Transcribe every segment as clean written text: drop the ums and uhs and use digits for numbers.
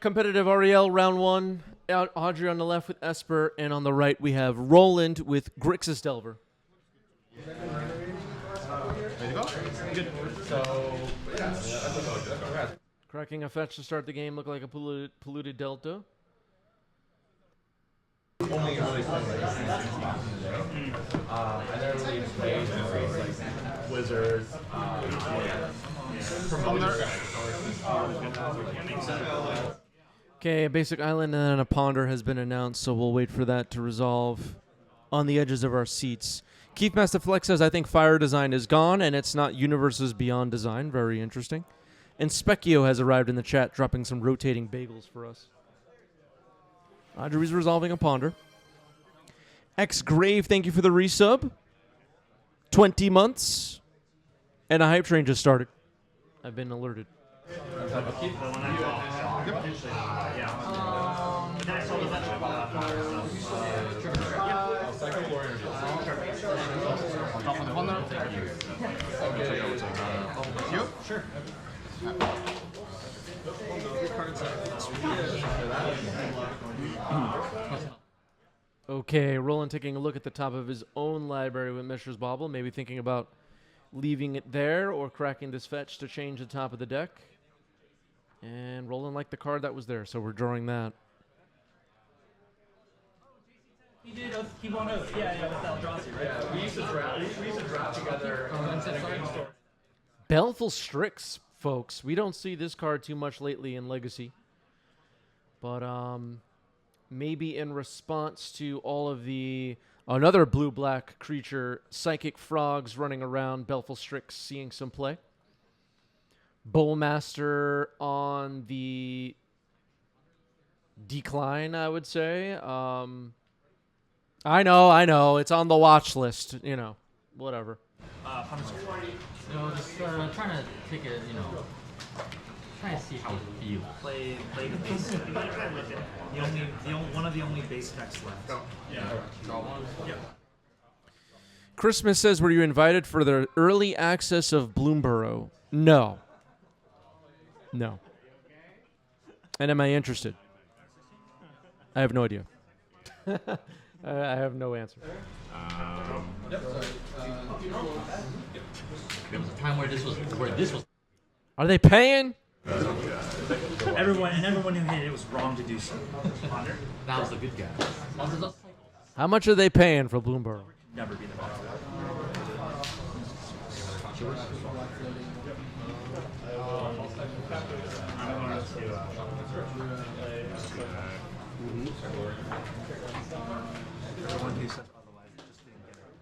Competitive REL round 1. Audrey on the left with Esper, and on the right we have Roland with Grixis Delver. Ready to go? Good. So, Cracking a fetch to start the game, look like a polluted Delta. only really fun I never really played like Wizards. Okay, a basic island and then a ponder has been announced, so we'll wait for that to resolve on the edges of our seats. Keith Master Flex says, I think fire design is gone, and it's not universes beyond design. Very interesting. And Specchio has arrived in the chat, dropping some rotating bagels for us. Audrey's resolving a ponder. X-Grave, thank you for the resub. 20 months. And a hype train just started. I've been alerted. Sure. Okay, Roland taking a look at the top of his own library with Mishra's Bauble, maybe thinking about leaving it there or cracking this fetch to change the top of the deck. And Roland liked the card that was there, so we're drawing that. He did keep on over. Yeah, with Eldrazi, right? Yeah, we used to draft together. Baleful Strix, folks. We don't see this card too much lately in Legacy. But maybe in response to all of the another blue-black creature, Psychic Frogs running around, Baleful Strix seeing some play. Bowmaster on the decline, I would say. I know. It's on the watch list, whatever. Just trying to take a, trying to see how it feels. Play the base. One of the only base decks left. Draw one? Yeah. Christmas says, were you invited for the early access of Bloomborough? No. And am I interested? I have no idea. I have no answer. There was a time where this was. Are they paying? Everyone who hit it was wrong to do so. Ponder. That was the good guy. How much are they paying for Bloomborough? Never be the best.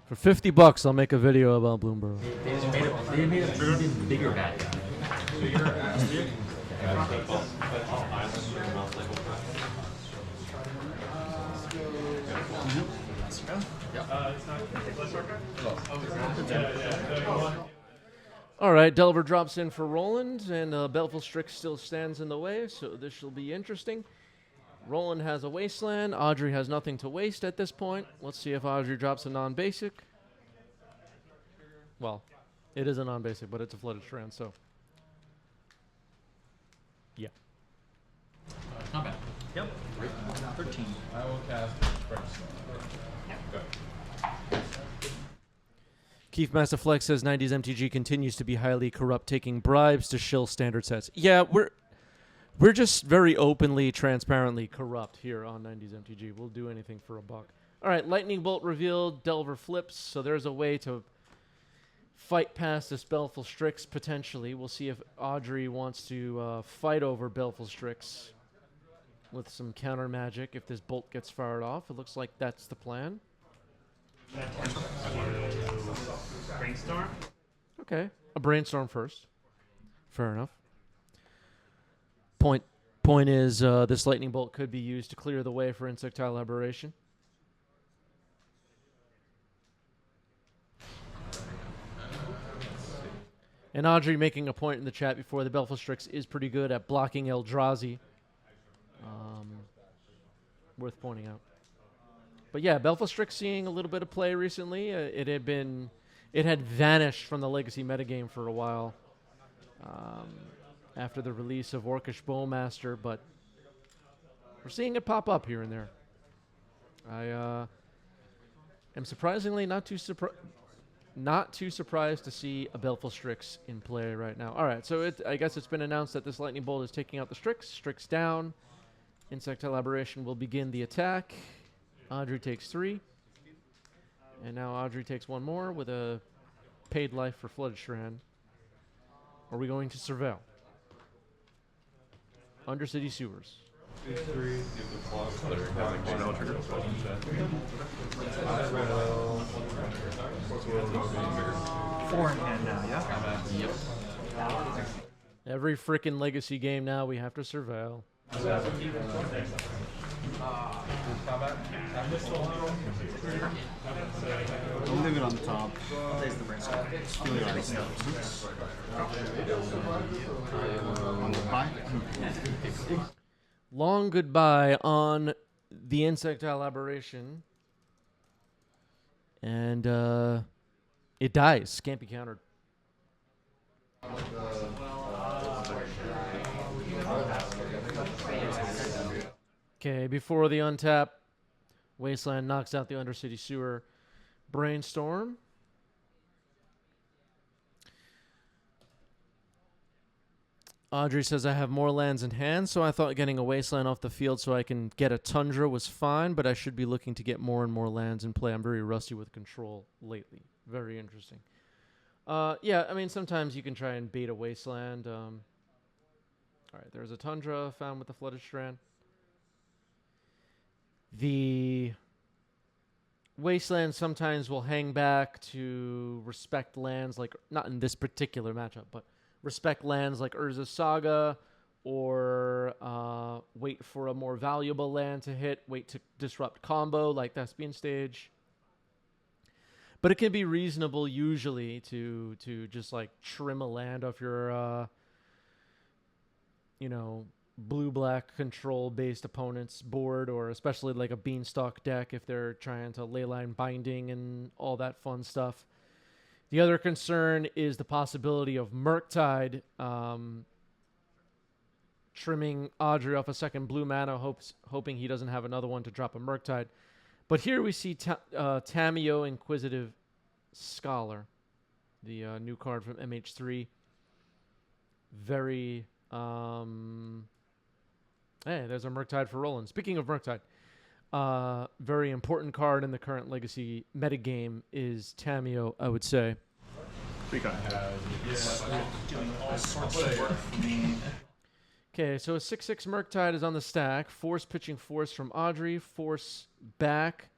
For $50, I'll make a video about Bloomborough. They made a even bigger bad guy. All right, Delver drops in for Roland, and Baleful Strix still stands in the way, so this shall be interesting. Roland has a Wasteland. Audrey has nothing to waste at this point. Let's see if Audrey drops a non-basic. Well, it is a non-basic, but it's a Flooded Strand, so. Yeah. Not bad. Yep. 13. I will cast Keith Master Flex says 90s MTG continues to be highly corrupt, taking bribes to shill standard sets. Yeah, we're just very openly, transparently corrupt here on 90s MTG. We'll do anything for a buck. All right, Lightning Bolt revealed, Delver flips, so there's a way to fight past this Baleful Strix, potentially. We'll see if Audrey wants to fight over Baleful Strix with some counter magic if this bolt gets fired off. It looks like that's the plan. Brainstorm. Okay, a Brainstorm first. Fair enough. Point is, this Lightning Bolt could be used to clear the way for Insectile Aberration. And Audrey making a point in the chat before, the Baleful Strix is pretty good at blocking Eldrazi. Worth pointing out. But yeah, Baleful Strix seeing a little bit of play recently. It had vanished from the Legacy metagame for a while after the release of Orcish Bowmaster, but We're seeing it pop up here and there. I am surprisingly not too surprised to see a Baleful Strix in play right now. All right, so I guess it's been announced that this Lightning Bolt is taking out the Strix. Strix down. Insectile Aberration will begin the attack. Audrey takes 3. And now Audrey takes 1 more with a paid life for Flooded Strand. Are we going to surveil? Undercity Sewers. 3. Four in hand now, yeah? Yep. Every frickin' Legacy game now we have to surveil. Don't leave it on top. Steal your ice steps. On the pie. Long goodbye on the Insectile Aberration. And it dies. Can't be countered. Okay, before the untap, Wasteland knocks out the Undercity Sewer. Brainstorm. Audrey says, I have more lands in hand, so I thought getting a Wasteland off the field so I can get a Tundra was fine, but I should be looking to get more and more lands in play. I'm very rusty with control lately. Very interesting. Yeah, I mean, sometimes you can try and bait a Wasteland. All right, there's a Tundra found with the Flooded Strand. The Wasteland sometimes will hang back to respect lands, like, not in this particular matchup, but respect lands like Urza's Saga, or wait for a more valuable land to hit, wait to disrupt combo like Thespian Stage. But it can be reasonable usually to just like trim a land off your, blue-black control-based opponent's board, or especially like a Beanstalk deck if they're trying to leyline binding and all that fun stuff. The other concern is the possibility of Murktide trimming Audrey off a second blue mana, hoping he doesn't have another one to drop a Murktide. But here we see Tamiyo Inquisitive Scholar, the new card from MH3. Very... Hey, there's a Murktide for Roland. Speaking of Murktide, very important card in the current Legacy metagame is Tamiyo, I would say. Doing all sorts of work for me. Okay, so a 6/6 Murktide is on the stack. Force pitching Force from Audrey. Force back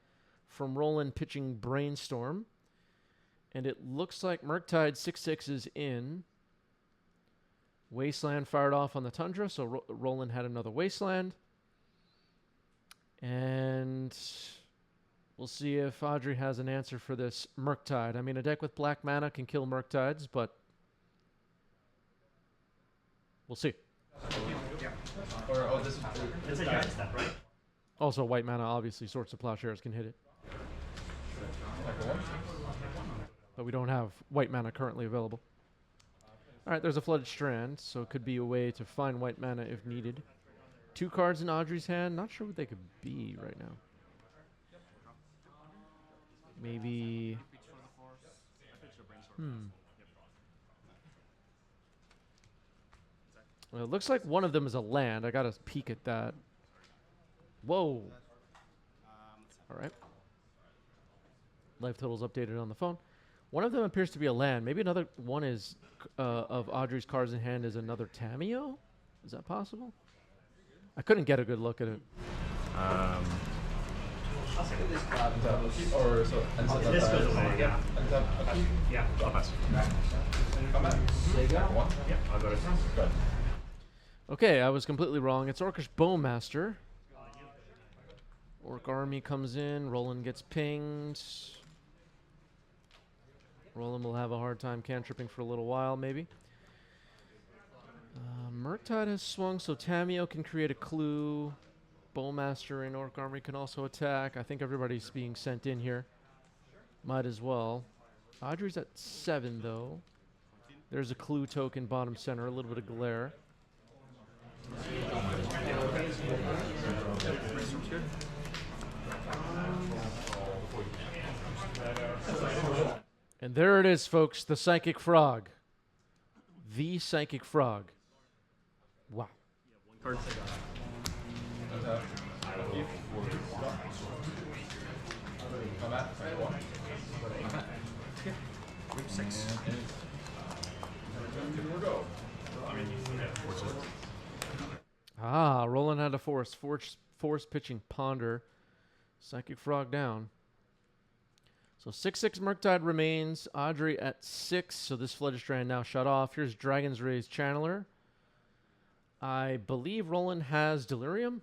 from Roland pitching Brainstorm. And it looks like Murktide 6/6 is in. Wasteland fired off on the Tundra, so Roland had another Wasteland. And we'll see if Audrey has an answer for this Murktide. I mean, a deck with black mana can kill Murktides, but we'll see. It's a giant step, right? Also, white mana, obviously, Swords to Plowshares can hit it. But we don't have white mana currently available. All right, there's a Flooded Strand, so it could be a way to find white mana if needed. 2 cards in Audrey's hand. Not sure what they could be right now. Maybe... Well, it looks like one of them is a land. I got to peek at that. Whoa. All right. Life totals updated on the phone. One of them appears to be a land. Maybe another one is of Audrey's cards in hand is another Tamiyo? Is that possible? I couldn't get a good look at it. This goes away, yeah. Yeah, I'll pass. Yeah, I'll go to good. Okay, I was completely wrong. It's Orcish Bowmaster. Orc Army comes in. Roland gets pinged. Roland will have a hard time cantripping for a little while, maybe. Murktide has swung, so Tamiyo can create a clue. Bowmaster and Orc Army can also attack. I think everybody's being sent in here. Might as well. Audrey's at 7, though. There's a clue token bottom center, a little bit of glare. good. And there it is, folks. The Psychic Frog. The Psychic Frog. Wow. Card. Six. Ah, Roland had a force pitching Ponder. Psychic Frog down. So 6/6 Murktide remains. Audrey at 6. So this Flooded Strand now shut off. Here's Dragon's Ray's Channeler. I believe Roland has Delirium.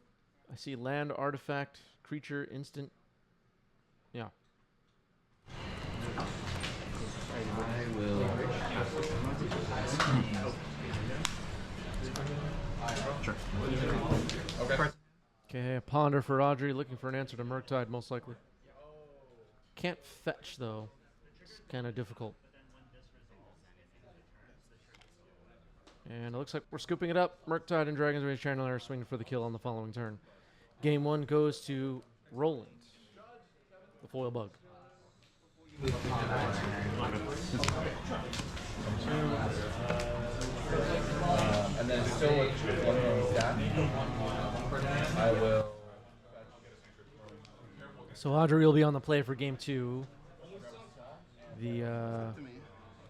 I see land, artifact, creature, instant. Yeah. I will. Sure. Okay, a Ponder for Audrey, looking for an answer to Murktide, most likely. Can't fetch, though. It's kind of difficult. And it looks like we're scooping it up. Murktide and Dragon's Rage Channeler are swinging for the kill on the following turn. Game 1 goes to Roland, the foil bug. And then still with one more stack, I will. So Audrey will be on the play for Game 2. The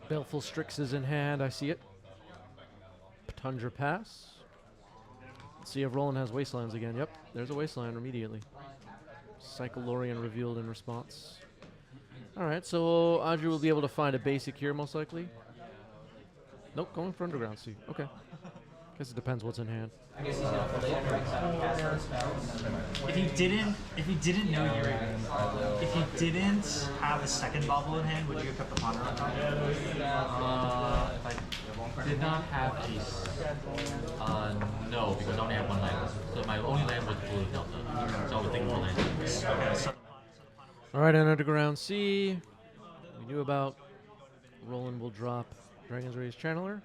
Baleful Strix is in hand. I see it. Tundra Pass. Let's see if Roland has Wastelands again. Yep, there's a Wasteland immediately. Cyclorian revealed in response. Alright, so Audrey will be able to find a basic here, most likely. Nope, going for Underground Sea. Okay. Guess it depends what's in hand. If he didn't know you were, if he didn't have a second bubble in hand, would you have kept the Ponder on top? If I did not have a no, because I only have one land. So my only land was Blue Delta. So I would think more land. Okay, so Alright, on Underground Sea. We knew about Roland will drop Dragon's Ray's Channeler.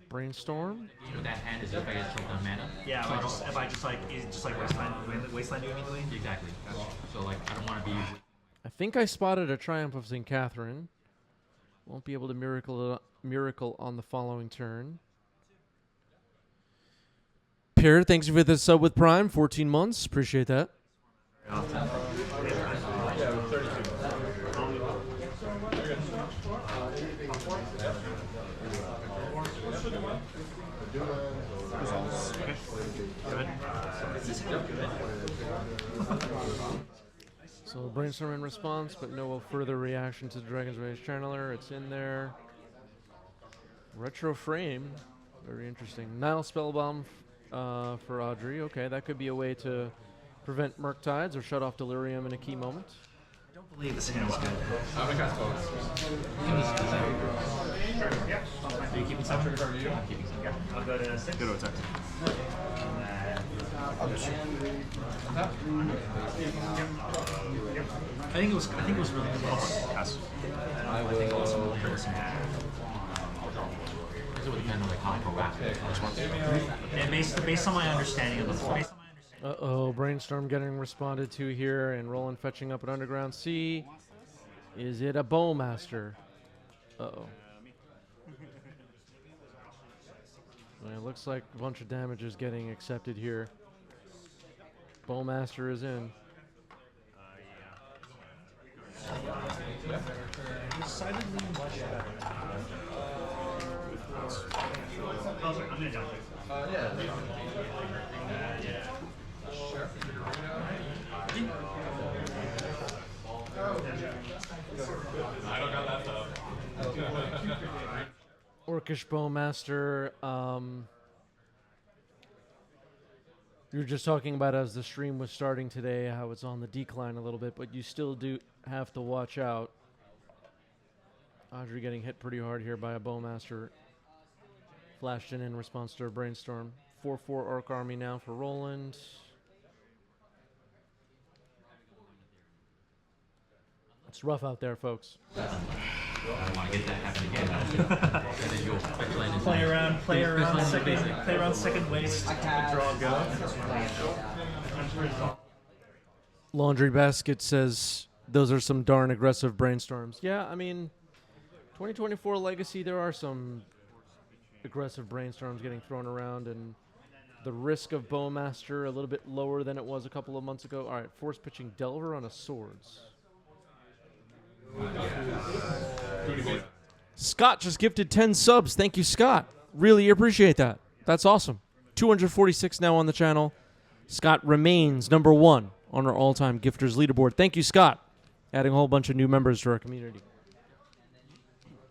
Brainstorm. With that hand is if I get choked on mana. yeah, So if I just like wasteland you immediately. Exactly. So like I don't want to be. I think I spotted a Triumph of St. Catherine. Won't be able to miracle on the following turn. Pierre, thanks for the sub with Prime. 14 months. Appreciate that. So brainstorm in response, but no further reaction to the Dragon's Rage Channeler. It's in there. Retro Frame, very interesting. Nile Spellbomb for Audrey. Okay, that could be a way to prevent Murktides or shut off Delirium in a key moment. I don't believe this hand was good. I'm gonna cast both. Are you keeping 7? I'm keeping 7. Yeah. I'll go to 6. Go to attack. I think it was really close. Yes. I I think it was will. really close. This would depend on the comic book aspect. And based on my understanding of the Uh-oh, Brainstorm getting responded to here, and Roland fetching up an Underground Sea. Is it a Bowmaster? Uh-oh. Well, it looks like a bunch of damage is getting accepted here. Bowmaster is in. decidedly much better. I'm gonna jump it. I don't got that stuff. Orcish Bowmaster, you were just talking about as the stream was starting today, how it's on the decline a little bit, but you still do have to watch out. Audrey getting hit pretty hard here by a Bowmaster. Flashed in response to a Brainstorm. 4/4 Orc Army now for Roland. It's rough out there, folks. I don't want to get that happen again. And then you'll speculate into Play around Baseline second, basic. play around second waste, draw go. Laundry Basket says those are some darn aggressive brainstorms. Yeah, I mean, 2024 Legacy, there are some aggressive brainstorms getting thrown around, and the risk of Bowmaster a little bit lower than it was a couple of months ago. All right, force pitching Delver on a Swords. Scott just gifted 10 subs. Thank you, Scott. Really appreciate that. That's awesome. 246 now on the channel. Scott remains number 1 on our all-time gifters leaderboard. Thank you, Scott. Adding a whole bunch of new members to our community.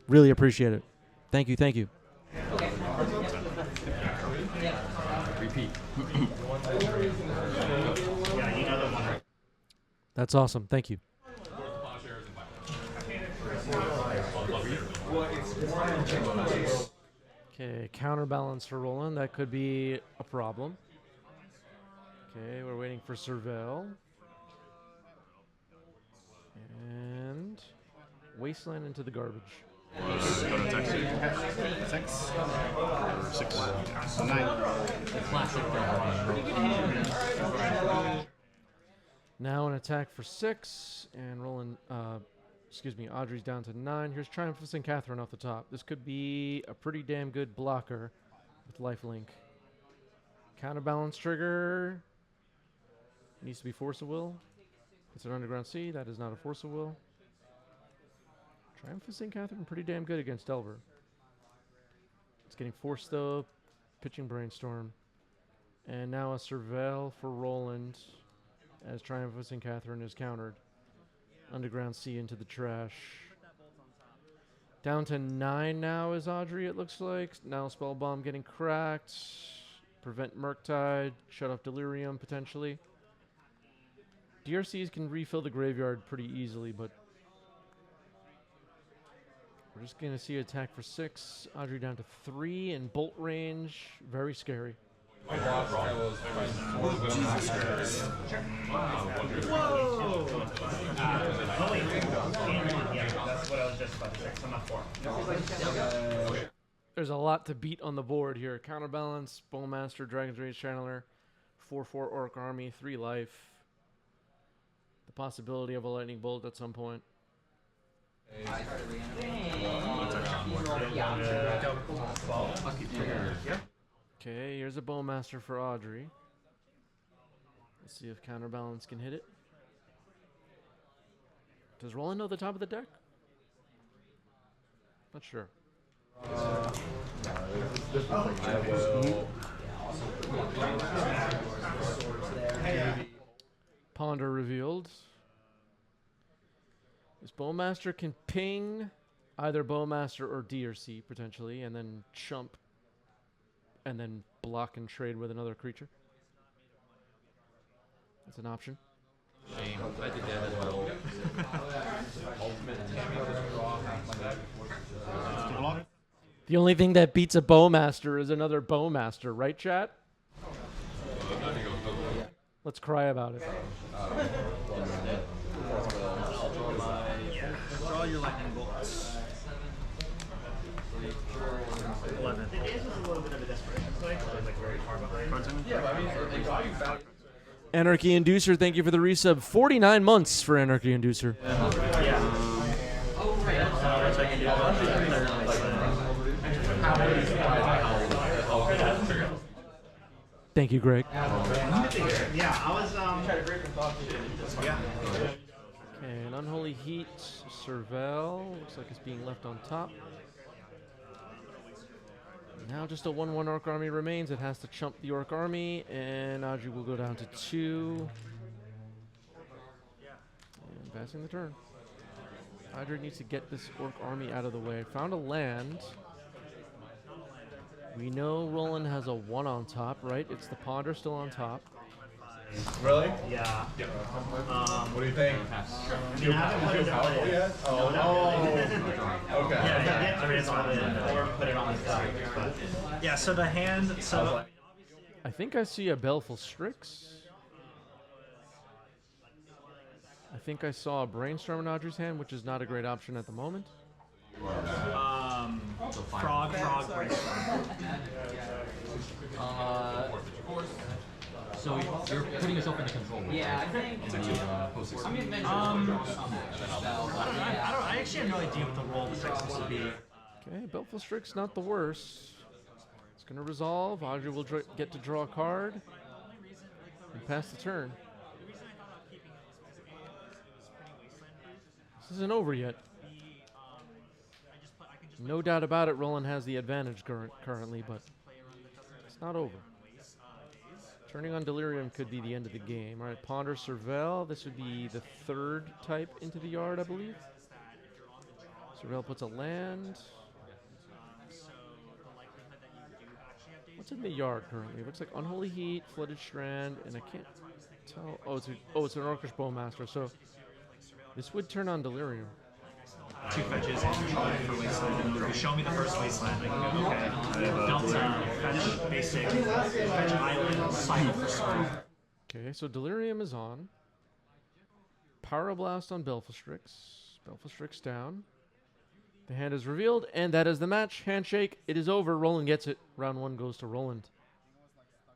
Really appreciate it. Thank you, thank you. Repeat. That's awesome. Thank you. Okay, counterbalance for Roland. That could be a problem. Okay, we're waiting for Surveil. And Wasteland into the garbage. Go to Texas. 6 or 6. 9. The classic Delver. Now an attack for 6, and Roland, Audrey's down to 9. Here's Triumphus and Catherine off the top. This could be a pretty damn good blocker with lifelink. Counterbalance trigger. Needs to be Force of Will. It's an Underground Sea. That is not a Force of Will. Triumphus and Catherine pretty damn good against Delver. It's getting forced though. Pitching Brainstorm. And now a Surveil for Roland as Triumphus and Catherine is countered. Underground Sea into the trash. Down to 9 now is Audrey, it looks like. Now Spell Bomb getting cracked. Prevent Murktide. Shut off Delirium, potentially. DRCs can refill the graveyard pretty easily, but we're just going to see attack for 6. Audrey down to 3 in bolt range. Very scary. Whoa! That's what I was just about to say. So I'm not 4. There's a lot to beat on the board here. Counterbalance, Bowmaster, Dragon's Rage Channeler, 4/4 Orc Army, 3 life. The possibility of a Lightning Bolt at some point. Okay, here's a Bowmaster for Audrey. Let's see if Counterbalance can hit it. Does Roland know the top of the deck? Not sure. Ponder revealed. This Bowmaster can ping either Bowmaster or DRC potentially, and then chump, and then block and trade with another creature. That's an option. Shame. I did that as well. The only thing that beats a Bowmaster is another Bowmaster, right, chat? Let's cry about it. Draw your lightning bolts. 11. It is a little bit of a desperation play, so it's like very far behind. Yeah, but I mean, draw you back. Anarchy Inducer, thank you for the resub. 49 months for Anarchy Inducer. Thank you, Greg. Yeah, I was yeah. Okay, an Unholy Heat, Surveil. Looks like it's being left on top. Now just a 1/1 Orc Army remains. It has to chump the Orc Army, and Audrey will go down to 2. And passing the turn. Audrey needs to get this Orc Army out of the way. Found a land. We know Roland has a 1 on top, right? It's the Ponder still on top. Really? Yeah. What do you think? I mean, I haven't put it on yet? Okay. Yeah, I mean, it's on it, or put it on the side. But yeah, so the hand, so I think I see a Baleful Strix. I think I saw a Brainstorm in Audrey's hand, which is not a great option at the moment. frog brainstorm. So you're putting yourself in the control. Yeah, I think. Post 6. I actually have no idea what the role of the Grixis would be. Okay, Belfast not the worst. It's going to resolve. Audrey will get to draw a card and pass the turn. The reason I thought about keeping it was because it was pretty wasteland proof. This isn't over yet. I can just No doubt about it, Roland has the advantage currently, but play around that doesn't it's not over. waste days. Turning on Delirium could be the end of the game. All right, Ponder Cervelle. This would be the third type into the yard, I believe. Is that if you're on the draw, Cervelle puts a land. so the likelihood that you do actually have days. What's in the yard currently? It looks like Unholy Heat, Flooded Strand, and I can't tell. Oh, it's an Orcish Bowmaster. So this would turn on Delirium. 2 fetches and draw for wasteland. And if you show me the first wasteland, I can go, okay. Delta, fetch basic, fetch island, cycle for swamp. Okay, so Delirium is on. Pyroblast on Belfastrix. Belfastrix down. The hand is revealed, and that is the match. Handshake. It is over. Roland gets it. Round 1 goes to Roland.